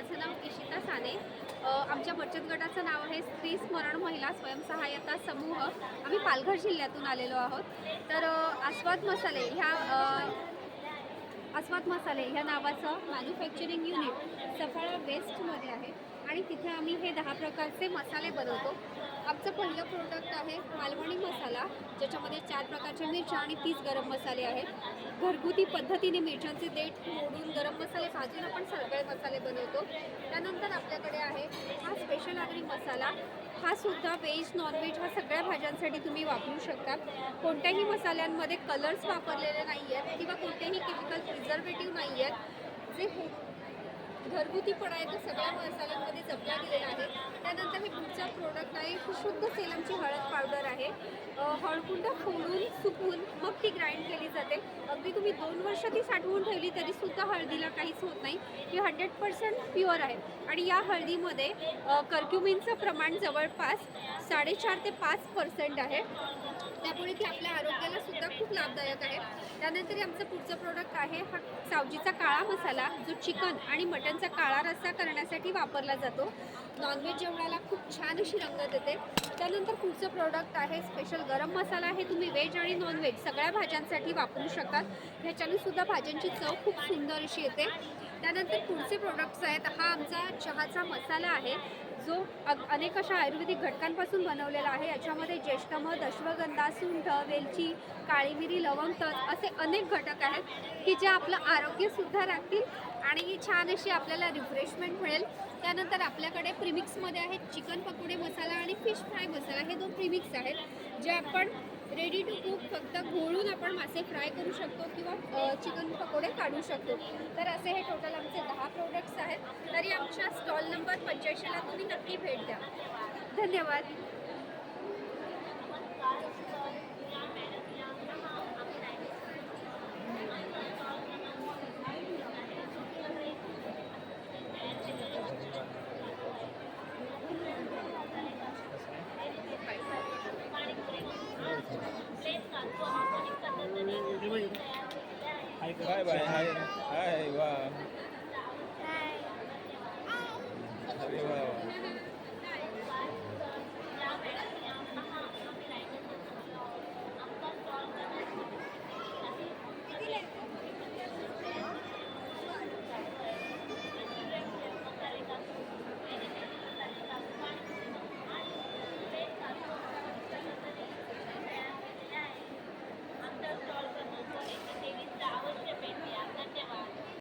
माझं नाव इशिता साने. आमच्या बचत गटाचं नाव आहे स्त्री स्मरण महिला स्वयंसहाय्यता समूह. आम्ही पालघर जिल्ह्यातून आलेलो आहोत. तर आस्वाद मसाले ह्या नावाचं मॅन्युफॅक्चरिंग युनिट सफाळा वेस्टमध्ये आहे आणि तिथे आम्ही हे 10 प्रकारचे मसाले बनवतो. आमचं पहिलं प्रोडक्ट आहे मालवणी मसाला, ज्याच्यामध्ये 4 प्रकारच्या मिरच्या आणि 30 गरम मसाले आहेत. घरगुती पद्धतीने मिरच्यांचे देठ मोडून गरम मसाले भाजून आपण सगळे मसाले बनवतो. त्यानंतर आपल्याकडे आहे हा स्पेशल आगरी मसाला. हा सुद्धा व्हेज नॉनव्हेज ह्या सगळ्या भाज्यांसाठी तुम्ही वापरू शकता. कोणत्याही मसाल्यांमध्ये कलर्स वापरलेले नाही आहेत किंवा कोणतेही केमिकल प्रिझर्वेटिव्ह नाही आहेत. जे घरगुतीपणा आहे तो सगळ्या मसाल्यांमध्ये जपला गेलेला आहे. त्यानंतर हे पुढचा प्रोडक्ट आहे ही शुद्ध सेलमची हळद पावडर आहे. हळकुंड फोडून सुकवून मग ती ग्राइंड केली जाते. अगदी तुम्ही 2 वर्ष ती साठवून ठेवली तरीसुद्धा हळदीला काहीच होत नाही. ही 100% प्युअर आहे आणि या हळदीमध्ये कर्क्युमिनचं प्रमाण जवळपास 4.5 ते 5% आहे. त्यामुळे ती आपल्या आरोग्याला सुद्धा खूप लाभदायक आहे. त्यानंतर आमचं पुढचं प्रोडक्ट आहे हा सावजीचा काळा मसाला, जो चिकन आणि मटनचा काळा रस्सा करण्यासाठी वापरला जातो. नॉनव्हेज जेवणाला खूप छान अशी रंगत येते. त्यानंतर पुढचं प्रोडक्ट आहे स्पेशल गरम मसाला. हे तुम्ही व्हेज आणि नॉनव्हेज सगळ्या भाज्यांसाठी वापरू शकतात. ह्याच्याने सुद्धा भाज्यांची चव खूप सुंदर अशी येते. त्यानंतर पुढचे प्रोडक्ट्स आहेत हा आमचा चहाचा मसाला आहे, जो अनेक अशा आयुर्वेदिक घटकांपासून बनवलेला आहे. याच्यामध्ये ज्येष्ठमध, अश्वगंधा, सुंठ, वेलची, काळी मिरी, लवंग, तज असे अनेक घटक आहेत की जे आपलं आरोग्यसुद्धा राखतील आणि छान अशी आपल्याला रिफ्रेशमेंट मिळेल. त्यानंतर आपल्याकडे प्रीमिक्समध्ये आहेत चिकन पकोडे मसाला आणि फिश फ्राय मसाला. हे 2 प्रीमिक्स आहेत जे आपण रेडी टू कुक फक्त घोळून आपण मासे फ्राय करू शकतो किंवा चिकन पकोडे काढू शकतो. तर असे हे टोटल आमचे 10 प्रोडक्ट्स आहेत. तरी आमच्या स्टॉल नंबर 85ला तुम्ही नक्की भेट द्या. धन्यवाद.